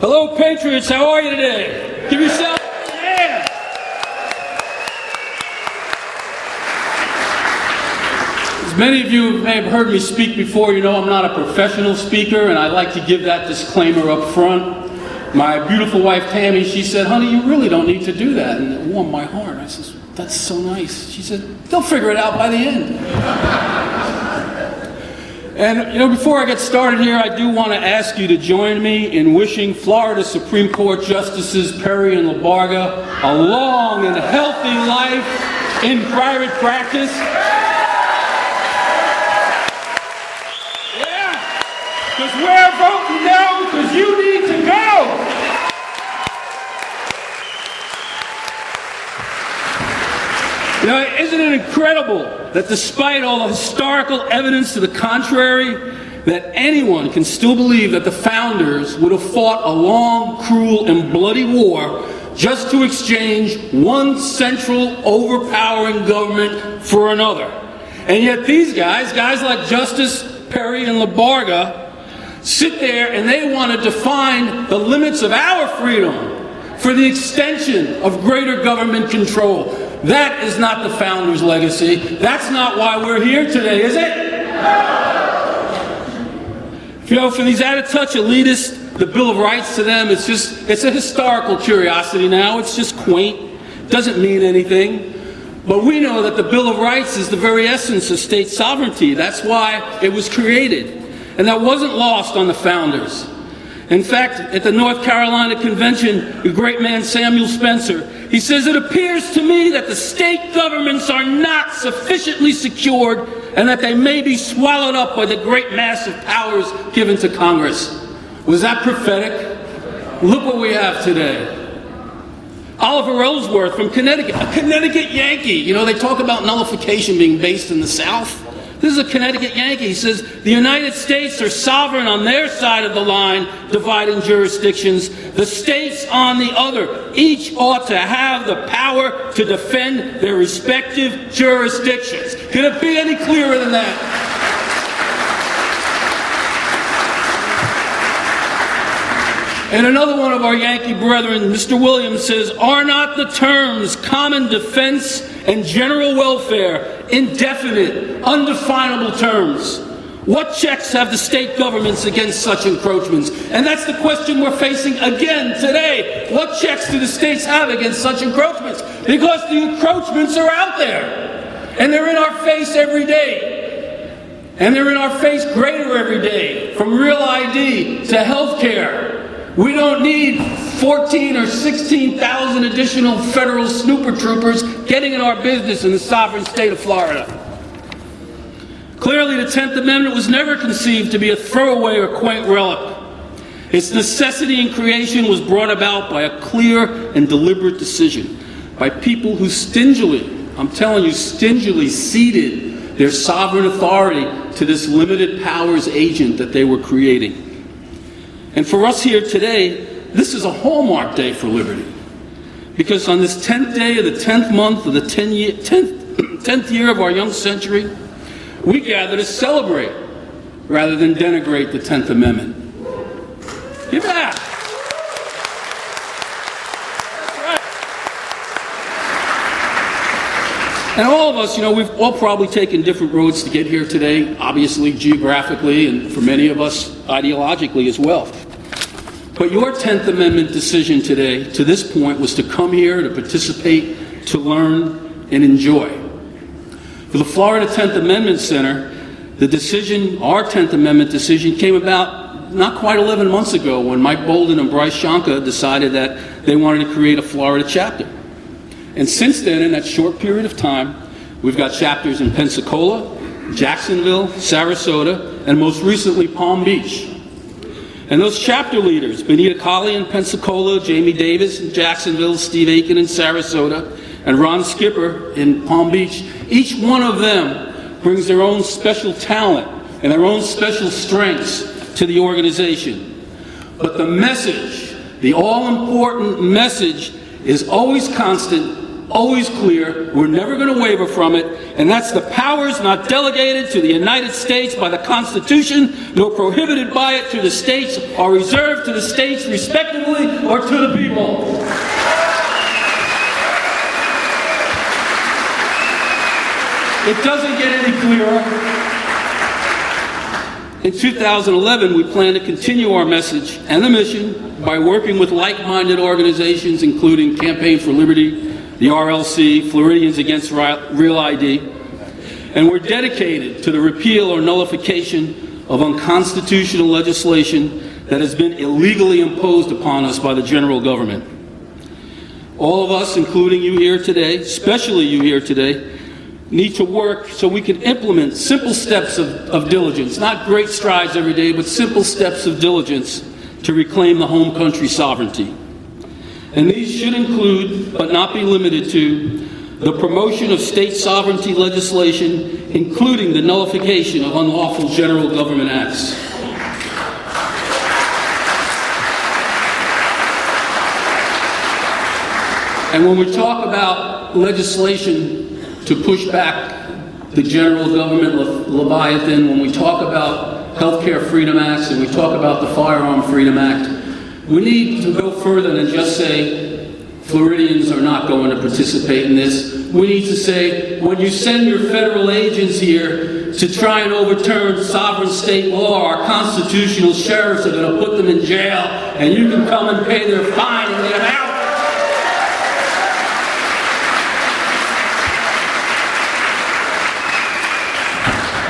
Hello, Patriots. How are you today? Give yourself a hand. As many of you may have heard me speak before, you know I'm not a professional speaker, and I like to give that disclaimer up front. My beautiful wife, Tammy, she said, honey, you really don't need to do that. And it warmed my heart. I said, that's so nice. She said, they'll figure it out by the end. And, you know, before I get started here, I do want to ask you to join me in wishing Florida Supreme Court Justices Perry and Labarga a long and healthy life in private practice. Yeah, because we're voting no, because you need to go. You know, isn't it incredible that despite all the historical evidence to the contrary, that anyone can still believe that the founders would have fought a long, cruel, and bloody war just to exchange one central, overpowering government for another. And yet these guys like Justice Perry and Labarga, sit there and they want to define the limits of our freedom for the extension of greater government control. That is not the founders' legacy. That's not why we're here today, is it? You know, for these out-of-touch elitists, the Bill of Rights to them, it's a historical curiosity now. It's just quaint. Doesn't mean anything. But we know that the Bill of Rights is the very essence of state sovereignty. That's why it was created. And that wasn't lost on the founders. In fact, at the North Carolina Convention, the great man Samuel Spencer, he says, it appears to me that the state governments are not sufficiently secured and that they may be swallowed up by the great mass of powers given to Congress. Was that prophetic? Look what we have today. Oliver Ellsworth from Connecticut, a Connecticut Yankee. You know, they talk about nullification being based in the South. This is a Connecticut Yankee. He says, the United States are sovereign on their side of the line, dividing jurisdictions. The states on the other. Each ought to have the power to defend their respective jurisdictions. Can it be any clearer than that? And another one of our Yankee brethren, Mr. Williams, says, are not the terms common defense and general welfare indefinite, undefinable terms? What checks have the state governments against such encroachments? And that's the question we're facing again today. What checks do the states have against such encroachments? Because the encroachments are out there. And they're in our face every day. And they're in our face greater every day, from real ID to health care. We don't need 14 or 16,000 additional federal snooper troopers getting in our business in the sovereign state of Florida. Clearly, the 10th Amendment was never conceived to be a throwaway or quaint relic. Its necessity and creation was brought about by a clear and deliberate decision by people who stingily, I'm telling you, stingily ceded their sovereign authority to this limited powers agent that they were creating. And for us here today, this is a hallmark day for liberty. Because on this 10th day of the 10th month of the 10th year of our young century, we gather to celebrate rather than denigrate the 10th Amendment. Give that. That's right. And all of us, you know, we've all probably taken different roads to get here today, obviously geographically, and for many of us, ideologically as well. But your 10th Amendment decision today, to this point, was to come here, to participate, to learn, and enjoy. For the Florida 10th Amendment Center, the decision, our 10th Amendment decision, came about not quite 11 months ago when Mike Bolden and Bryce Shanka decided that they wanted to create a Florida chapter. And since then, in that short period of time, we've got chapters in Pensacola, Jacksonville, Sarasota, and most recently Palm Beach. And those chapter leaders, Benita Colley in Pensacola, Jamie Davis in Jacksonville, Steve Aiken in Sarasota, and Ron Skipper in Palm Beach, each one of them brings their own special talent and their own special strengths to the organization. But the message, the all-important message, is always constant always clear. We're never going to waver from it. And that's the powers not delegated to the United States by the Constitution, nor prohibited by it to the states, are reserved to the states respectively or to the people. It doesn't get any clearer. In 2011, we plan to continue our message and the mission by working with like-minded organizations, including Campaign for Liberty, the RLC, Floridians Against Real ID, and we're dedicated to the repeal or nullification of unconstitutional legislation that has been illegally imposed upon us by the general government. All of us, including you here today, especially you here today, need to work so we can implement simple steps of diligence, not great strides every day, but simple steps of diligence to reclaim the home country sovereignty. And these should include, but not be limited to, the promotion of state sovereignty legislation, including the nullification of unlawful general government acts. And when we talk about legislation to push back the general government leviathan, when we talk about healthcare freedom acts and we talk about the Firearm Freedom Act, we need to go further than just say Floridians are not going to participate in this. We need to say, when you send your federal agents here to try and overturn sovereign state law, our constitutional sheriffs are going to put them in jail, and you can come and pay their fine and get out.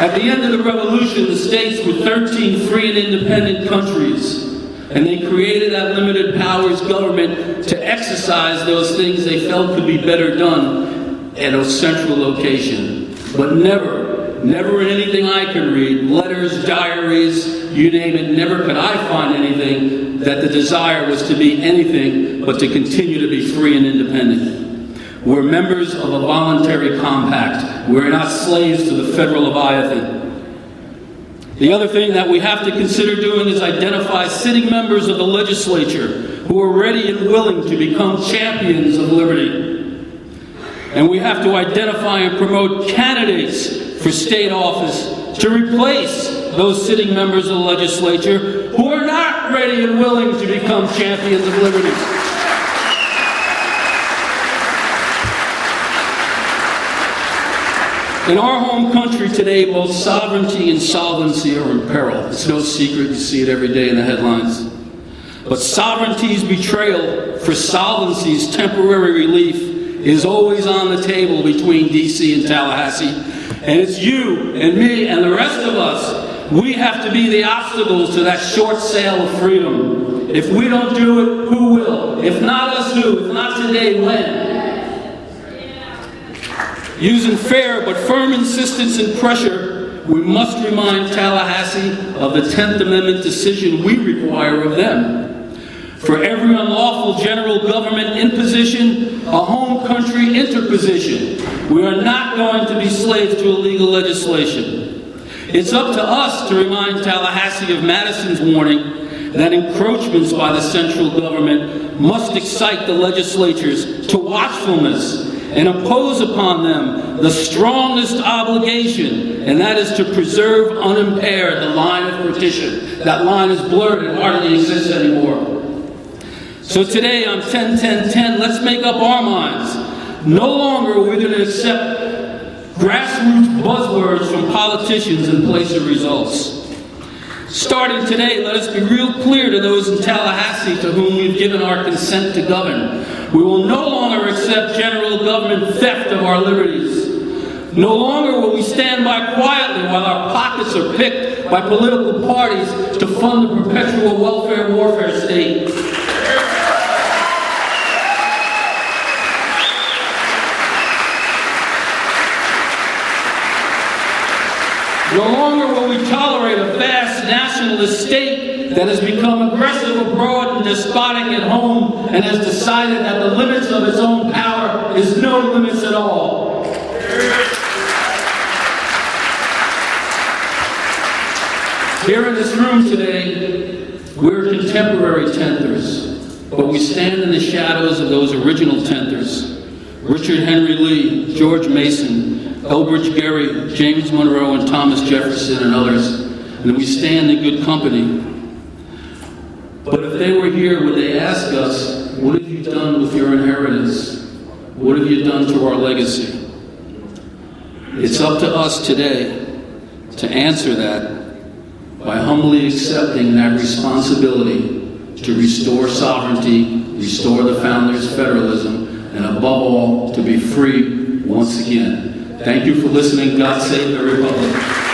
At the end of the revolution, the states were 13 free and independent countries, and they created that limited powers government to exercise those things they felt could be better done at a central location. But never in anything I can read, letters, diaries, you name it, never could I find anything that the desire was to be anything but to continue to be free and independent. We're members of a voluntary compact. We're not slaves to the federal leviathan. The other thing that we have to consider doing is identify sitting members of the legislature who are ready and willing to become champions of liberty. And we have to identify and promote candidates for state office to replace those sitting members of the legislature who are not ready and willing to become champions of liberty. In our home country today, both sovereignty and solvency are in peril. It's no secret, you see it every day in the headlines. But sovereignty's betrayal for solvency's temporary relief is always on the table between DC and Tallahassee. And it's you and me and the rest of us. We have to be the obstacles to that short sail of freedom. If we don't do it, who will? If not us, who? If not today, when? Using fair but firm insistence and pressure, we must remind Tallahassee of the 10th Amendment decision we require of them. For every unlawful general government imposition, a home country interposition. We are not going to be slaves to illegal legislation. It's up to us to remind Tallahassee of Madison's warning that encroachments by the central government must excite the legislatures to watchfulness and impose upon them the strongest obligation, and that is to preserve unimpaired the line of partition. That line is blurred and hardly exists anymore. So today on 10-10-10, let's make up our minds. No longer are we going to accept grassroots buzzwords from politicians in place of results. Starting today, let us be real clear to those in Tallahassee to whom we've given our consent to govern. We will no longer accept general government theft of our liberties. No longer will we stand by quietly while our pockets are picked by political parties to fund the perpetual welfare warfare state. No longer will we tolerate a vast nationalist state that has become aggressive abroad and despotic at home and has decided that the limits of its own power is no limits at all. Here in this room today, we're contemporary tenters, but we stand in the shadows of those original tenters. Richard Henry Lee, George Mason, Elbridge Gerry, James Monroe, and Thomas Jefferson, and others. And we stand in good company. But if they were here, would they ask us, what have you done with your inheritance? What have you done to our legacy? It's up to us today to answer that by humbly accepting that responsibility to restore sovereignty, restore the founders' federalism, and above all, to be free once again. Thank you for listening. God save the Republic.